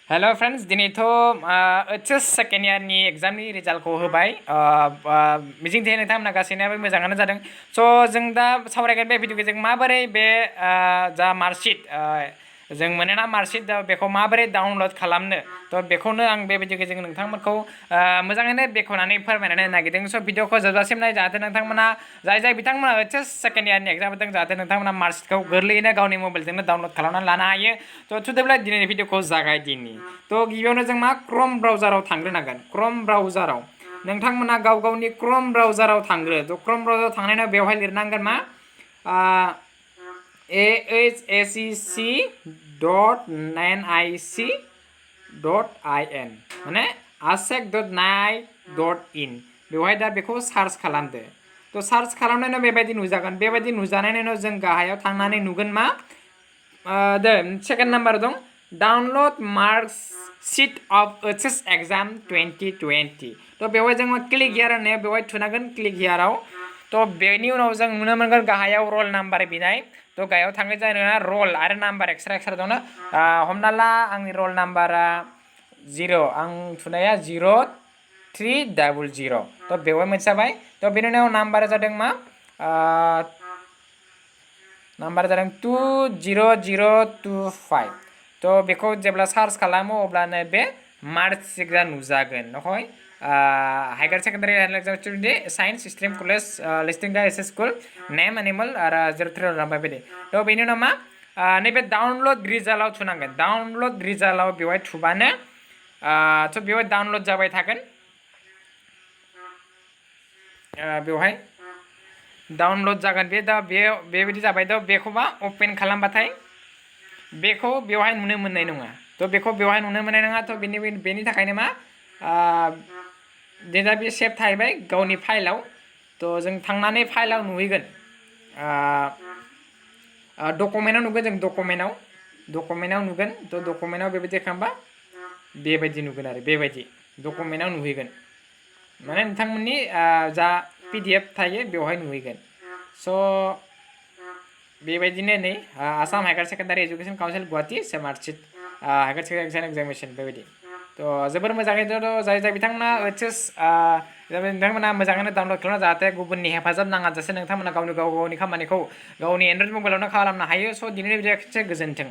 Hello friends दिनैथ' HS second इयारनि एग्जामनि रिजाल्टखौ होबाय मिजिं थियो नोंथांमोना गासैनाबो मोजाङानो जादों स' जों दा सावरायगोन बे भिडिअखौ जों माबोरै बे जा मार्कशीट जों मोनोना मार्कशीट दा बेखौ माबोरै डाउनलड खालामनो थ' बेखौनो आं बे भिडिअखौ जों नोंथांमोनखौ मोजाङैनो बेखेवनानै फोरमायनानै होनो नागिरदों स' भिडिअखौ जोबजासिम नाय जाहाथे नोंथांमोना जाय बिथांमोना एचएस सेकेन्ड इयारनि एग्जाम होदों जाहाथे नोंथांमोना मार्कशीटखौ गोरलैयैनो गावनि मबाइलजोंनो डाउनलड खालामनानै लानो हायो थ' थुदोब्ला दिनैनि भिडिअखौ जागायदिनि थ' गिबियावनो जों मा क्रम ब्राउजाराव थांग्रोनांगोन क्रम ब्राउजाराव नोंथांमोना गावनि क्रम ब्राउजाराव थांग्रो थ' क्रम ब्राउजाराव थांनायनि उनाव बेवहाय लिरनांगोन मा ahsec.nic.in माने asec.nic.in बेवहाय दा बेखौ सार्च खालामदो थ' सार्च खालामनायनि उनाव बेबायदि नुजागोन बेबायदि नुजानायनि उनाव जों गाहायाव थांनानै नुगोन मा सेकेन्ड नाम्बार दं download marksheet of HS exam 2020 थ' बेवहाय जों क्लिक हियार होननायाव बेवहाय थुनांगोन क्लिक हियाराव थ' बेनि उनाव जों नुनो मोनगोन गाहायाव रल नाम्बार बिनाय थ' गाहायाव थाङो जाहैबाय रल आरो नाम्बार एक्सट्रा दङ हमना ला आंनि रल नाम्बारा 0 आं थुनाया 0300 थ' बेवहाय मोनसे जाबाय थ' बेनि उनाव नाम्बारा जादों मा नाम्बारा जादों 20025 थ' बेखौ जेब्ला सार्च खालामो अब्लानो बे मार्कशीटआ नुजागोन नहय higher secondary science stream college listing दा एस स्कुल नेम एनिमल आरो 03 नाम्बार बायदि थ' बेनि उनाव मा नैबे डाउनलड रिजाल्टआव थुनांगोन डाउनलड रिजाल्टआव बेवहाय थुबानो थ' बेवहाय डाउनलड जाबाय थागोन बेवहाय डाउनलड जागोन बे दा बेबायदि जाबाय दा बेखौ मा अपेन खालामबाथाय बेखौ बेवहाय नुनो मोननाय नङा थ' बेखौ बेवहाय नुनो मोननाय नङा थ' बेनि थाखायनो मा दा बे सेभ थाहैबाय गावनि फाइलाव थ' जों थांनानै फाइलाव नुहैगोन डकुमेन्टआव नुगोन जों डकुमेन्टआव नुगोन थ' डकुमेन्टआव बेबायदि खालामबा बेबायदि नुगोन आरो बेबायदि डकुमेन्टआव नुहैगोन माने नोंथांमोननि जा PDF थायो बेवहाय नुहैगोन स' बेबायदिनो नै Assam higher secondary education council Guwahati marksheet higher secondary examination बेबायदि थ' जोबोर मोजाङैनो जाय बिथांमोना एचएस नोंथांमोना मोजाङैनो डाउनलड खालामना जाहाथे गुबुननि हेफाजाब नाङाजासे नोंथांमोना गावनि खामानिखौ गावनि एन्ड्रइड मबाइलावनो खालामनो हायो स' दिनैनि भिडिअ'आ गोजोन्थों।